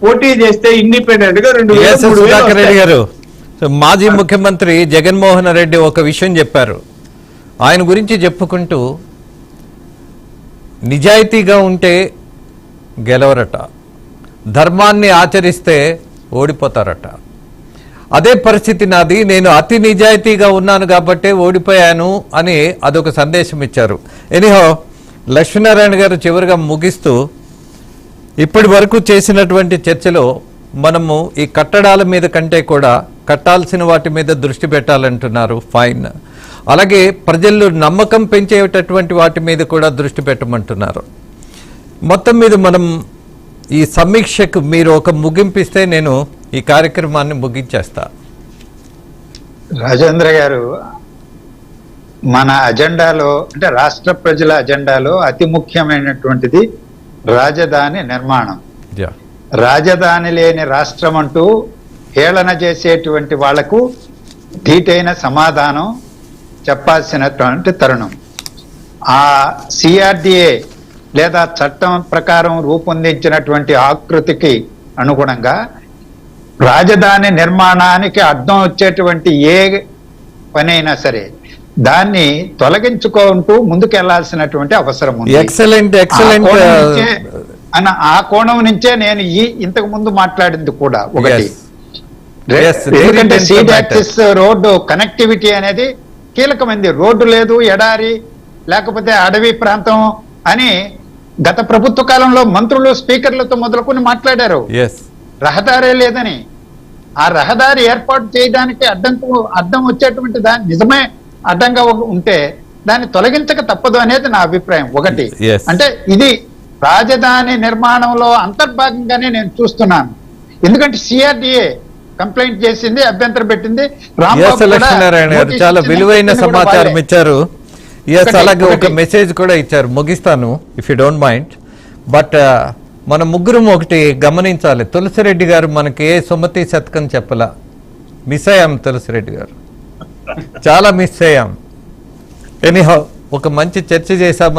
పోటీ చేస్తే ఇండిపెండెంట్ గా 2,000 రెడ్డి గారు, మాజీ ముఖ్యమంత్రి జగన్మోహన్ రెడ్డి ఒక విషయం చెప్పారు. ఆయన గురించి చెప్పుకుంటూ నిజాయితీగా ఉంటే గెలవరట, ధర్మాన్ని ఆచరిస్తే ఓడిపోతారట. అదే పరిస్థితి నాది, నేను అతి నిజాయితీగా ఉన్నాను కాబట్టే ఓడిపోయాను అని అదొక సందేశం ఇచ్చారు. ఎనీహో, లక్ష్మీనారాయణ గారు చివరిగా ముగిస్తూ, ఇప్పటి వరకు చేసినటువంటి చర్చలో మనము ఈ కట్టడాల మీద కంటే కూడా కట్టాల్సిన వాటి మీద దృష్టి పెట్టాలంటున్నారు, ఫైన్. అలాగే ప్రజల్లో నమ్మకం పెంచేటటువంటి వాటి మీద కూడా దృష్టి పెట్టమంటున్నారు. మొత్తం మీద మనం ఈ సమీక్షకు మీరు ఒక ముగింపిస్తే నేను ఈ కార్యక్రమాన్ని ముగించేస్తా. రాజేంద్ర గారు, మన అజెండాలో అంటే రాష్ట్ర ప్రజల అజెండాలో అతి ముఖ్యమైనటువంటిది రాజధాని నిర్మాణం. రాజధాని లేని రాష్ట్రం అంటూ హేళన చేసేటువంటి వాళ్లకు ధీటైన సమాధానం చెప్పాల్సినటువంటి తరుణం. ఆ సిఆర్డిఏ లేదా చట్టం ప్రకారం రూపొందించినటువంటి ఆకృతికి అనుగుణంగా రాజధాని నిర్మాణానికి అర్థం వచ్చేటువంటి ఏ పనైనా సరే దాన్ని తొలగించుకుంటూ ముందుకెళ్లాల్సినటువంటి అవసరం ఉంది. ఆ కోణం నుంచే నేను ఇంతకు ముందు మాట్లాడింది కూడా ఒకటి. ఎందుకంటే సీడ్ యాక్సిస్ రోడ్డు కనెక్టివిటీ అనేది కీలకమైంది. రోడ్డు లేదు, ఎడారి లేకపోతే అడవి ప్రాంతం అని గత ప్రభుత్వ కాలంలో మంత్రులు స్పీకర్లతో మొదలుకొని మాట్లాడారు. రహదారే లేదని. ఆ రహదారి ఏర్పాటు చేయడానికి అడ్డం వచ్చేటువంటి దాని నిజమే అడ్డంగా ఉంటే దాన్ని తొలగించక తప్పదు అనేది నా అభిప్రాయం. ఒకటి అంటే ఇది రాజధాని నిర్మాణంలో అంతర్భాగంగానే నేను చూస్తున్నాను. ఎందుకంటే సిఆర్డిఏ కంప్లైంట్ చేసింది, అభ్యంతరం పెట్టింది. లక్ష్మీనారాయణ గారు చాలా విలువైన సమాచారం ఇచ్చారు. అలాగే ఒక మెసేజ్ కూడా ఇచ్చారు. ముగిస్తాను if you don't mind. But మన ముగ్గురం ఒకటి గమనించాలి. తులసిరెడ్డి గారు మనకి ఏ సుమతి శతకం చెప్పలా. మిస్ అయ్యాం తులసిరెడ్డి గారు, చాలా మిస్ అయ్యాం. ఎనీహౌ, ఒక మంచి చర్చ చేశామని